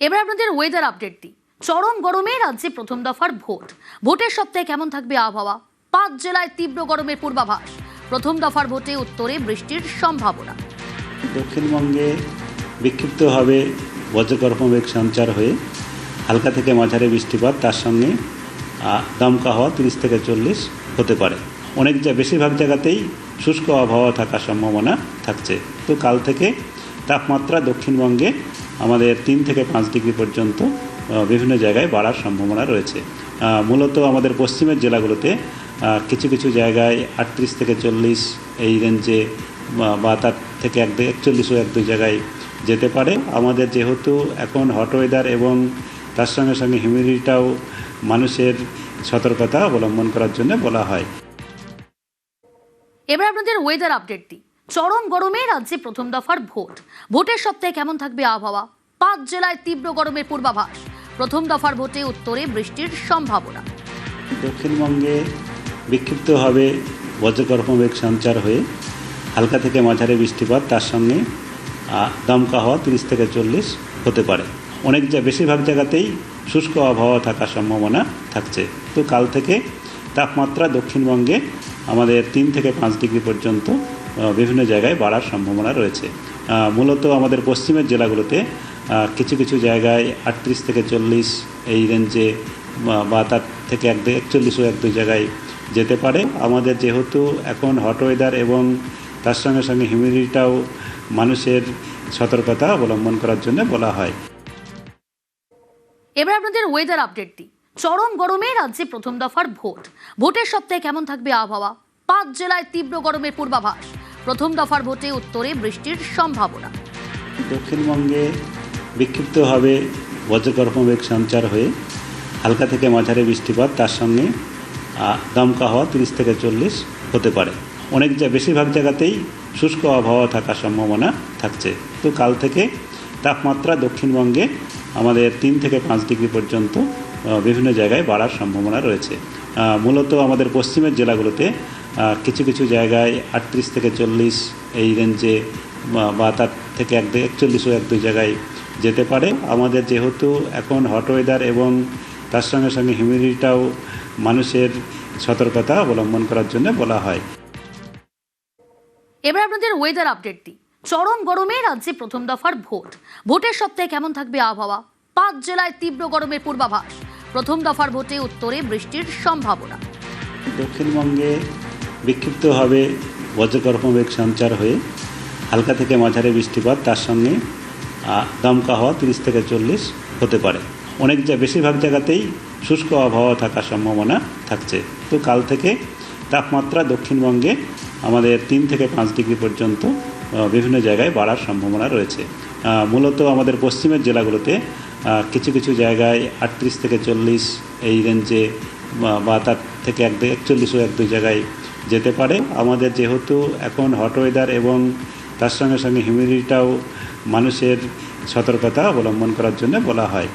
এবার আপনাদের weather update দিই। চরম গরমে রাজ্যে প্রথম দফার ভোটের সপ্তাহে কেমন থাকবে আবহাওয়া? 5 জেলায় তীব্র গরমের পূর্বাভাস। প্রথম দফার ভোটে উত্তরে বৃষ্টির সম্ভাবনা। দক্ষিণবঙ্গে বিক্ষিপ্তভাবে বজ্রগর্ভমেঘ সঞ্চার হয়ে হালকা থেকে মাঝারি বৃষ্টিপাত, তার সঙ্গে দমকা হওয়া 30 থেকে 40 হতে পারে। বেশিরভাগ জায়গাতেই শুষ্ক আবহাওয়া থাকার সম্ভাবনা থাকছে। তো কাল থেকে তাপমাত্রা দক্ষিণবঙ্গে আমাদের 3 থেকে 5 ডিগ্রি পর্যন্ত বিভিন্ন জায়গায় বাড়ার সম্ভাবনা রয়েছে। মূলত আমাদের পশ্চিমের জেলাগুলোতে কিছু কিছু জায়গায় 38 থেকে 40 এই রেঞ্জে বা তার থেকে 41ও 1-2 জায়গায় যেতে পারে। আমাদের যেহেতু এখন হট ওয়েদার এবং তার সঙ্গে সঙ্গে হিউমিডিটিটাও মানুষের সতর্কতা অবলম্বন করার জন্য বলা হয়। এবার আপনাদের ওয়েদার আপডেট দিই। চরম গরমে রাজ্যে প্রথম দফার ভোটের সপ্তাহে কেমন থাকবে আবহাওয়া? 5 জেলায় তীব্র গরমের পূর্বাভাস। প্রথম দফার ভোটে উত্তরে বৃষ্টির সম্ভাবনা। দক্ষিণবঙ্গে বিক্ষিপ্তভাবে বজ্রগর্ভমেঘ সঞ্চার হয়ে হালকা থেকে মাঝারি বৃষ্টিপাত, তার সঙ্গে দমকা হওয়া 30 থেকে 40 হতে পারে। বেশিরভাগ জায়গাতেই শুষ্ক আবহাওয়া থাকার সম্ভাবনা থাকছে। তো কাল থেকে তাপমাত্রা দক্ষিণবঙ্গে আমাদের 3 থেকে 5 ডিগ্রি পর্যন্ত বিভিন্ন জায়গায় বাড়ার সম্ভাবনা রয়েছে। মূলত আমাদের পশ্চিমের জেলাগুলোতে কিছু কিছু জায়গায় 38 থেকে 40 এই রেঞ্জে বা তার থেকে 41ও 1-2 জায়গায় যেতে পারে। আমাদের যেহেতু এখন হট ওয়েদার এবং তার সঙ্গে সঙ্গে হিউমিডিটিটাও মানুষের সতর্কতা অবলম্বন করার জন্য বলা হয়। এবার আপনাদের ওয়েদার আপডেট দিই। চরম গরমে রাজ্যে প্রথম দফার ভোটের সপ্তাহে কেমন থাকবে আবহাওয়া? 5 জেলায় তীব্র গরমের পূর্বাভাস। প্রথম দফার ভোটে উত্তরে বৃষ্টির সম্ভাবনা। দক্ষিণবঙ্গে বিক্ষিপ্তভাবে বজ্রগর্ভমেঘ সঞ্চার হয়ে হালকা থেকে মাঝারি বৃষ্টিপাত, তার সঙ্গে দমকা হওয়া 30 থেকে 40 হতে পারে। বেশিরভাগ জায়গাতেই শুষ্ক আবহাওয়া থাকার সম্ভাবনা থাকছে। তো কাল থেকে তাপমাত্রা দক্ষিণবঙ্গে আমাদের 3 থেকে 5 ডিগ্রি পর্যন্ত বিভিন্ন জায়গায় বাড়ার সম্ভাবনা রয়েছে। মূলত আমাদের পশ্চিমের জেলাগুলোতে কিছু কিছু জায়গায় 38 থেকে 40 এই রেঞ্জে বা তার থেকে 41ও 1-2 জায়গায় যেতে পারে। আমাদের যেহেতু এখন হট ওয়েদার এবং তার সঙ্গে সঙ্গে হিউমিডিটিটাও মানুষের সতর্কতা অবলম্বন করার জন্য বলা হয়। এবার আপনাদের ওয়েদার আপডেট দিই। চরম গরমে রাজ্যে প্রথম দফার ভোটের সপ্তাহে কেমন থাকবে আবহাওয়া? 5 জেলায় তীব্র গরমের পূর্বাভাস। প্রথম দফার ভোটে উত্তরে বৃষ্টির সম্ভাবনা। দক্ষিণবঙ্গে বিক্ষিপ্তভাবে বজ্রগর্ভমেঘ সঞ্চার হয়ে হালকা থেকে মাঝারি বৃষ্টিপাত, তার সঙ্গে দমকা হওয়া 30 থেকে 40 হতে পারে। বেশিরভাগ জায়গাতেই শুষ্ক আবহাওয়া থাকার সম্ভাবনা থাকছে। তো কাল থেকে তাপমাত্রা দক্ষিণবঙ্গে আমাদের 3 থেকে 5 ডিগ্রি পর্যন্ত বিভিন্ন জায়গায় বাড়ার সম্ভাবনা রয়েছে। মূলত আমাদের পশ্চিমের জেলাগুলোতে কিছু কিছু জায়গায় 38 থেকে 40 এই রেঞ্জে বা তার থেকে 41ও 1-2 জায়গায় যেতে পারে। আমাদের যেহেতু এখন হট ওয়েদার এবং তার সঙ্গে সঙ্গে হিউমিডিটিটাও মানুষের সতর্কতা অবলম্বন করার জন্য বলা হয়।